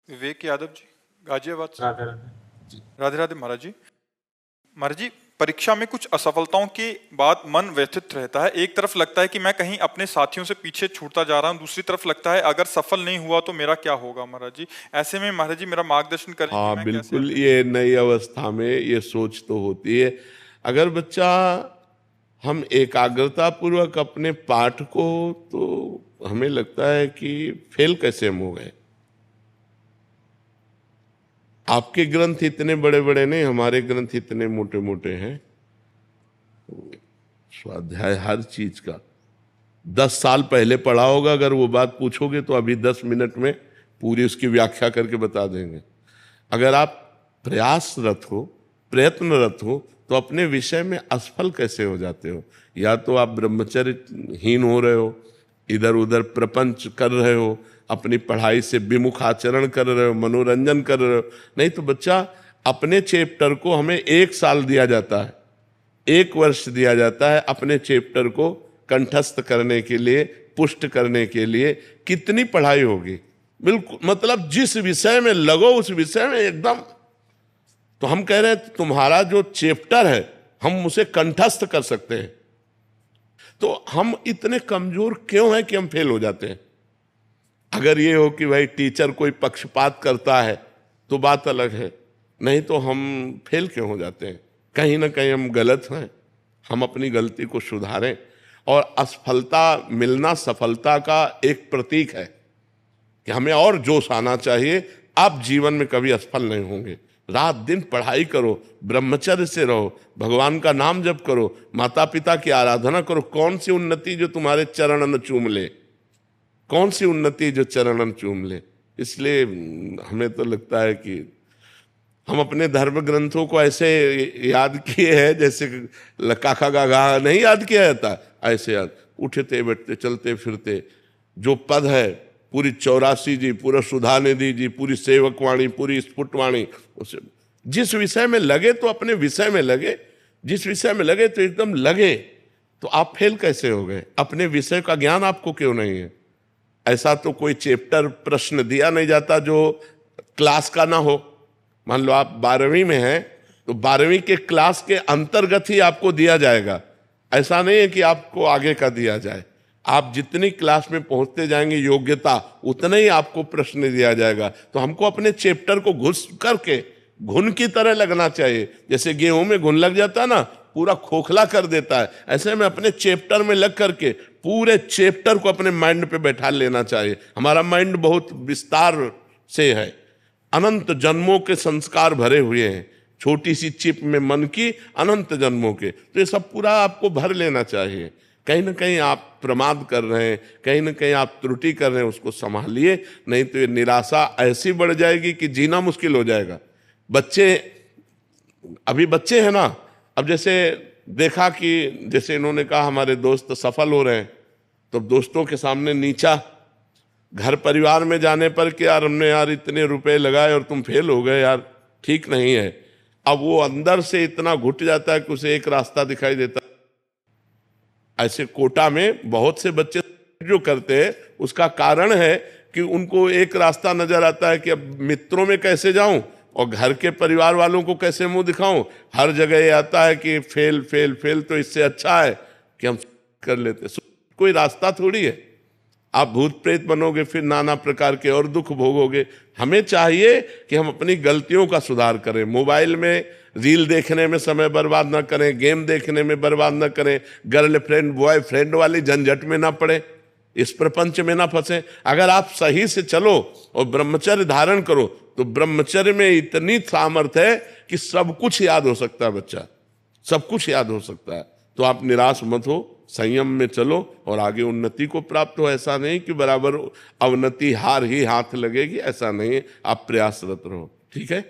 विवेक यादव जी, गाजियाबाद से। राधे राधे। राधे राधे महाराज जी। महाराज जी, परीक्षा में कुछ असफलताओं के बाद मन व्यथित रहता है। एक तरफ लगता है कि मैं कहीं अपने साथियों से पीछे छूटता जा रहा हूं, दूसरी तरफ लगता है अगर सफल नहीं हुआ तो मेरा क्या होगा। महाराज जी, ऐसे में महाराज जी मेरा मार्गदर्शन करें कि हाँ मैं बिल्कुल, कैसे। ये नई अवस्था में ये सोच तो होती है। अगर बच्चा हम एकाग्रता पूर्वक अपने पाठ को, तो हमें लगता है कि फेल कैसे हम हो गए। आपके ग्रंथ इतने बड़े बड़े नहीं, हमारे ग्रंथ इतने मोटे मोटे हैं। स्वाध्याय हर चीज का 10 साल पहले पढ़ा होगा, अगर वो बात पूछोगे तो अभी 10 मिनट में पूरी उसकी व्याख्या करके बता देंगे। अगर आप प्रयासरत हो, प्रयत्नरत हो, तो अपने विषय में असफल कैसे हो जाते हो। या तो आप ब्रह्मचर्यहीन हो रहे हो, इधर उधर प्रपंच कर रहे हो, अपनी पढ़ाई से विमुख आचरण कर रहे हो, मनोरंजन कर रहे हो। नहीं तो बच्चा, अपने चैप्टर को हमें 1 साल दिया जाता है, 1 वर्ष दिया जाता है अपने चैप्टर को कंठस्थ करने के लिए, पुष्ट करने के लिए। कितनी पढ़ाई होगी। बिल्कुल, मतलब जिस विषय में लगो उस विषय में एकदम। तो हम कह रहे हैं तुम्हारा जो चैप्टर है हम उसे कंठस्थ कर सकते हैं। तो हम इतने कमजोर क्यों हैं कि हम फेल हो जाते हैं। अगर ये हो कि भाई टीचर कोई पक्षपात करता है तो बात अलग है, नहीं तो हम फेल क्यों हो जाते हैं। कहीं ना कहीं हम गलत हैं। हम अपनी गलती को सुधारें। और असफलता मिलना सफलता का एक प्रतीक है कि हमें और जोश आना चाहिए। आप जीवन में कभी असफल नहीं होंगे। रात दिन पढ़ाई करो, ब्रह्मचर्य से रहो, भगवान का नाम जप करो, माता पिता की आराधना करो। कौन सी उन्नति जो तुम्हारे चरणन चूम ले, कौन सी उन्नति जो चरणन चूम ले। इसलिए हमें तो लगता है कि हम अपने धर्म ग्रंथों को ऐसे याद किए हैं जैसे काका गागा नहीं याद किया जाता, ऐसे याद। उठते बैठते चलते फिरते जो पद है, पूरी 84 जी, पूरा सुधानिधि जी, पूरी सेवकवाणी, पूरी स्फुटवाणी, उसे जिस विषय में लगे तो अपने विषय में लगे। जिस विषय में लगे तो एकदम लगे। तो आप फेल कैसे हो गए। अपने विषय का ज्ञान आपको क्यों नहीं है। ऐसा तो कोई चैप्टर प्रश्न दिया नहीं जाता जो क्लास का ना हो। मान लो आप 12वीं में हैं तो 12वीं के क्लास के अंतर्गत ही आपको दिया जाएगा। ऐसा नहीं है कि आपको आगे का दिया जाए। आप जितनी क्लास में पहुंचते जाएंगे योग्यता, उतना ही आपको प्रश्न दिया जाएगा। तो हमको अपने चैप्टर को घुस करके घुन की तरह लगना चाहिए। जैसे गेहूं में घुन लग जाता है ना, पूरा खोखला कर देता है, ऐसे में अपने चैप्टर में लग करके पूरे चैप्टर को अपने माइंड पे बैठा लेना चाहिए। हमारा माइंड बहुत विस्तार से है, अनंत जन्मों के संस्कार भरे हुए हैं। छोटी सी चिप में मन की अनंत जन्मों के, तो ये सब पूरा आपको भर लेना चाहिए। कहीं ना कहीं आप प्रमाद कर रहे हैं, कहीं ना कहीं आप त्रुटि कर रहे हैं, उसको संभालिए। नहीं तो ये निराशा ऐसी बढ़ जाएगी कि जीना मुश्किल हो जाएगा। बच्चे, अभी बच्चे हैं ना, अब जैसे देखा कि जैसे इन्होंने कहा हमारे दोस्त सफल हो रहे हैं, तो दोस्तों के सामने नीचा, घर परिवार में जाने पर कि यार हमने यार इतने रुपए लगाए और तुम फेल हो गए, यार ठीक नहीं है। अब वो अंदर से इतना घुट जाता है कि उसे एक रास्ता दिखाई देता है। ऐसे कोटा में बहुत से बच्चे जो करते हैं, उसका कारण है कि उनको एक रास्ता नजर आता है कि अब मित्रों में कैसे जाऊं और घर के परिवार वालों को कैसे मुंह दिखाऊं। हर जगह ये आता है कि फेल फेल फेल, तो इससे अच्छा है कि हम कर लेते। कोई रास्ता थोड़ी है। आप भूत प्रेत बनोगे, फिर नाना प्रकार के और दुख भोगोगे। हमें चाहिए कि हम अपनी गलतियों का सुधार करें। मोबाइल में रील देखने में समय बर्बाद ना करें, गेम देखने में बर्बाद ना करें, गर्लफ्रेंड बॉयफ्रेंड वाली झंझट में ना पड़े, इस प्रपंच में ना फंसे। अगर आप सही से चलो और ब्रह्मचर्य धारण करो तो ब्रह्मचर्य में इतनी सामर्थ्य है कि सब कुछ याद हो सकता है। बच्चा सब कुछ याद हो सकता है। तो आप निराश मत हो, संयम में चलो और आगे उन्नति को प्राप्त हो। ऐसा नहीं कि बराबर अवनति हार ही हाथ लगेगी, ऐसा नहीं है। आप प्रयासरत रहो। ठीक है।